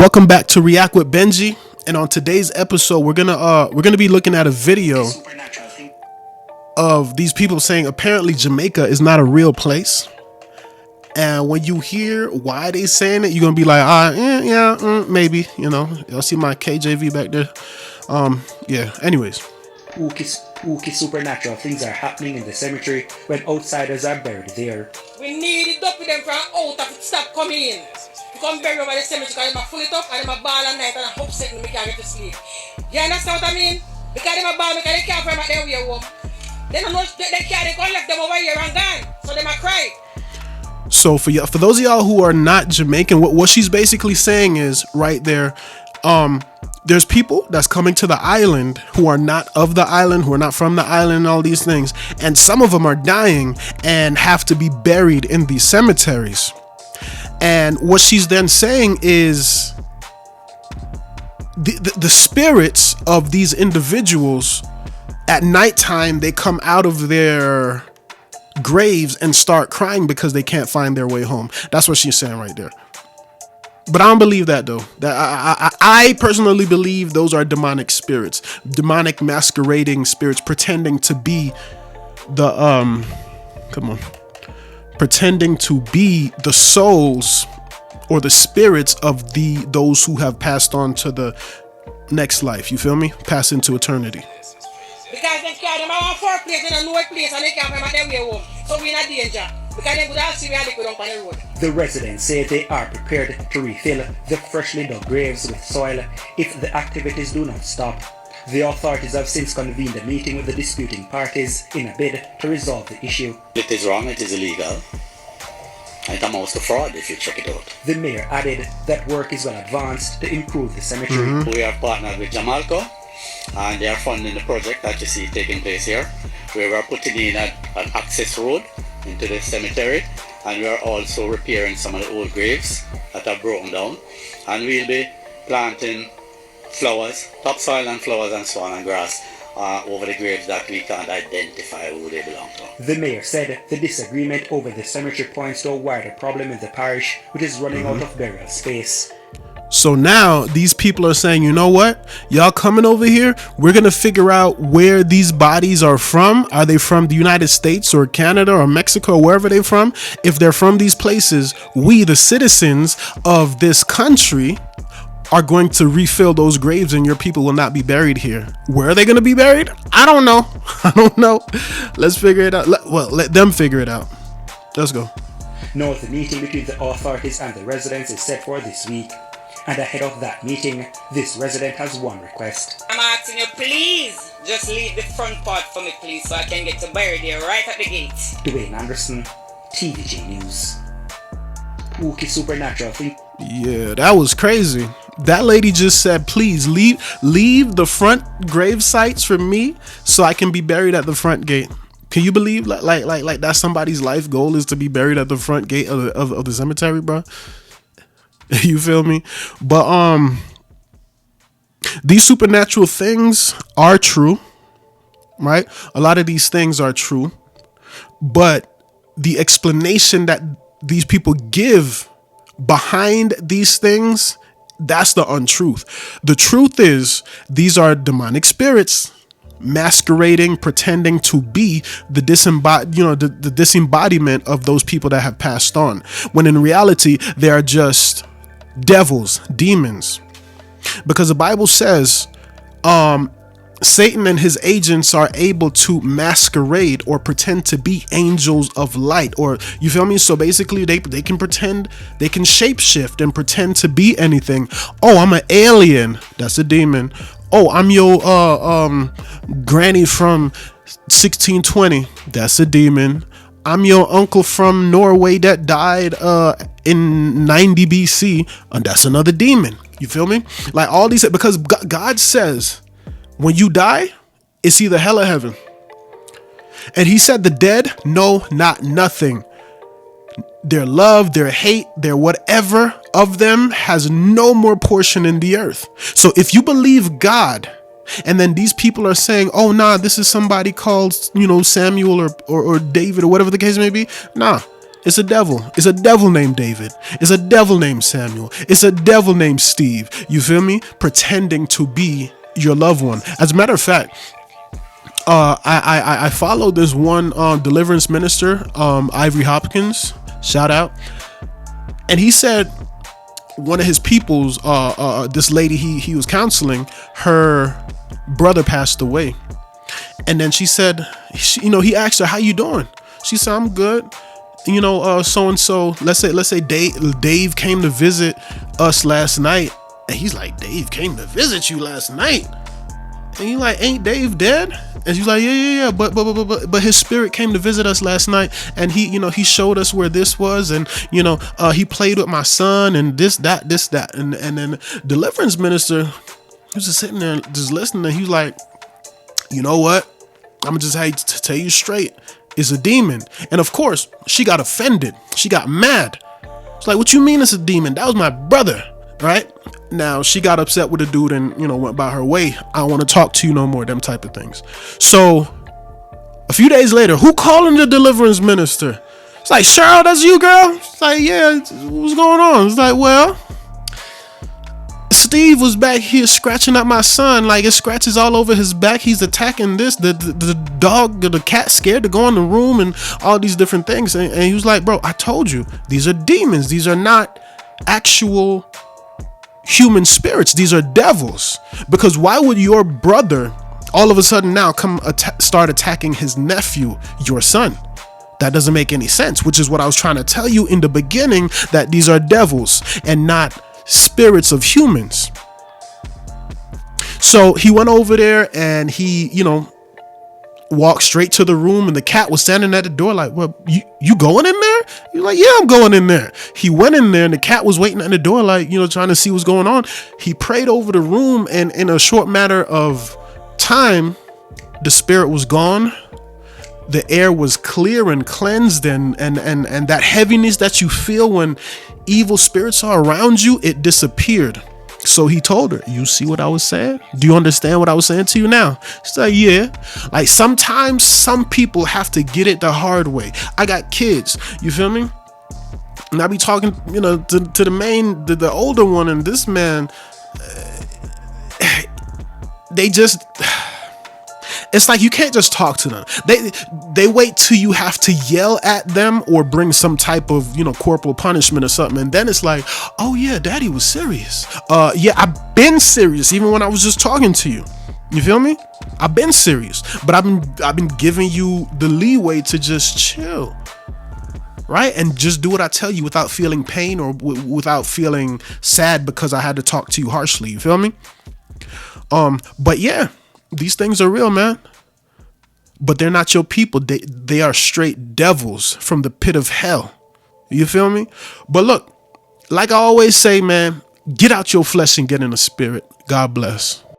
Welcome back to React with Benji, and on today's episode, we're gonna be looking at a video of these people saying apparently Jamaica is not a real place. And when you hear why they saying it, you're gonna be like, maybe, Y'all see my KJV back there? Yeah. Anyways, Spooky supernatural things are happening in the cemetery when outsiders are buried there. We need it up with them from out of it stop coming in. You come bury over the cemetery because they full it up and they ball at night and I upset me can't get to sleep. You understand what I mean? Because they ball because they can't find their way home. They don't know they can't, they gonna left them over here and gone. So they might cry. So for those of y'all who are not Jamaican, what she's basically saying is right there, there's people that's coming to the island who are not of the island, who are not from the island and all these things. And some of them are dying and have to be buried in these cemeteries. And what she's then saying is the spirits of these individuals at nighttime, they come out of their graves and start crying because they can't find their way home. That's what she's saying right there. But I don't believe that though. That I personally believe those are demonic spirits, demonic masquerading spirits, pretending to be the pretending to be the souls or the spirits of those who have passed on to the next life. You feel me? Pass into eternity. Because they carry them out for a place in a new place and they can't find their way home. So we're in danger. Because they would all see where they go down on the road. The residents say they are prepared to refill the freshly dug graves with soil if the activities do not stop. The authorities have since convened a meeting with the disputing parties in a bid to resolve the issue. It is wrong, it is illegal. And it amounts to fraud if you check it out. The mayor added that work is well advanced to improve the cemetery. We are partnered with Jamaican and they are funding the project that you see taking place here. We are putting in an access road into the cemetery, and we are also repairing some of the old graves that are broken down, and we'll be planting flowers, topsoil and flowers and so on, and grass over the graves that we can't identify who they belong to. The mayor said the disagreement over the cemetery points to a wider problem in the parish, which is running out of burial space. So now these people are saying, you know what? Y'all coming over here, we're going to figure out where these bodies are from. Are they from the United States or Canada or Mexico, or wherever they're from? If they're from these places, we, the citizens of this country, are going to refill those graves and your people will not be buried here. Where are they going to be buried? I don't know. I don't know. Let's figure it out. Let them figure it out. Let's go. Now the meeting between the authorities and the residents is set for this week. And ahead of that meeting, this resident has one request. I'm asking you, please, just leave the front part for me, please, so I can get to bury there right at the gate. Dwayne Anderson, TVJ News. Spooky supernatural thing. Yeah, that was crazy. That lady just said, please leave the front grave sites for me so I can be buried at the front gate. Can you believe like that's somebody's life goal is to be buried at the front gate of the cemetery, bro? You feel me? But these supernatural things are true, right? A lot of these things are true, but the explanation that these people give behind these things, that's the untruth. The truth is these are demonic spirits masquerading, pretending to be the disembodiment of those people that have passed on, when in reality they are just devils, demons. Because the Bible says Satan and his agents are able to masquerade or pretend to be angels of light, or you feel me? So basically they can pretend, they can shapeshift and pretend to be anything. Oh, I'm an alien. That's a demon. Oh, I'm your granny from 1620. That's a demon. I'm your uncle from Norway that died in 90 BC, and that's another demon. You feel me? Like all these, because God says when you die, it's either hell or heaven. And he said the dead know not nothing. Their love, their hate, their whatever of them has no more portion in the earth. So if you believe God, and then these people are saying, oh, nah, this is somebody called, Samuel or David or whatever the case may be. Nah, It's a devil. It's a devil named David. It's a devil named Samuel. It's a devil named Steve. You feel me? Pretending to be your loved one. As a matter of fact, I follow this one deliverance minister, Ivory Hopkins. Shout out. And he said one of his people's, this lady he was counseling, her brother passed away. And then she said, he asked her, "How you doing?" She said, "I'm good. So and so. Let's say Dave came to visit us last night." And he's like, "Dave came to visit you last night?" And you like, "Ain't Dave dead?" And she's like, yeah. But his spirit came to visit us last night, and he showed us where this was, and he played with my son, and this, that, and then deliverance minister, he was just sitting there just listening, and he was like, "You know what? I'm just to tell you straight, it's a demon." And of course, she got offended. She got mad. It's like, "What you mean it's a demon? That was my brother." Right? Now she got upset with the dude and went by her way. "I don't want to talk to you no more," them type of things. So a few days later, who calling the deliverance minister? It's like, "Cheryl, that's you, girl?" It's like, "Yeah, what's going on?" It's like, "Well, Steve was back here scratching at my son. Like, it scratches all over his back. He's attacking this. The dog, the cat scared to go in the room and all these different things." And he was like, "Bro, I told you, these are demons. These are not actual human spirits. These are devils. Because why would your brother all of a sudden now come start attacking his nephew, your son? That doesn't make any sense," which is what I was trying to tell you in the beginning, that these are devils and not spirits of humans. So he went over there and he, walked straight to the room, and the cat was standing at the door like, "Well, you going in there?" You're like, "Yeah, I'm going in there." He went in there and the cat was waiting at the door like, trying to see what's going on. He prayed over the room, and in a short matter of time, the spirit was gone. The air was clear and cleansed, and that heaviness that you feel when evil spirits are around you, it disappeared. So he told her, "You see what I was saying? Do you understand what I was saying to you now?" She's like, "Yeah." Like, sometimes some people have to get it the hard way. I got kids, you feel me? And I be talking, to the older one, and this man, they just, it's like you can't just talk to them. They wait till you have to yell at them or bring some type of corporal punishment or something, and then it's like, "Oh yeah, Daddy was serious." Yeah, I've been serious even when I was just talking to you. You feel me? I've been serious, but I've been giving you the leeway to just chill, right? And just do what I tell you without feeling pain or without feeling sad because I had to talk to you harshly. You feel me? But yeah. These things are real, man. But they're not your people. They are straight devils from the pit of hell. You feel me? But look, like I always say, man, get out your flesh and get in the spirit. God bless.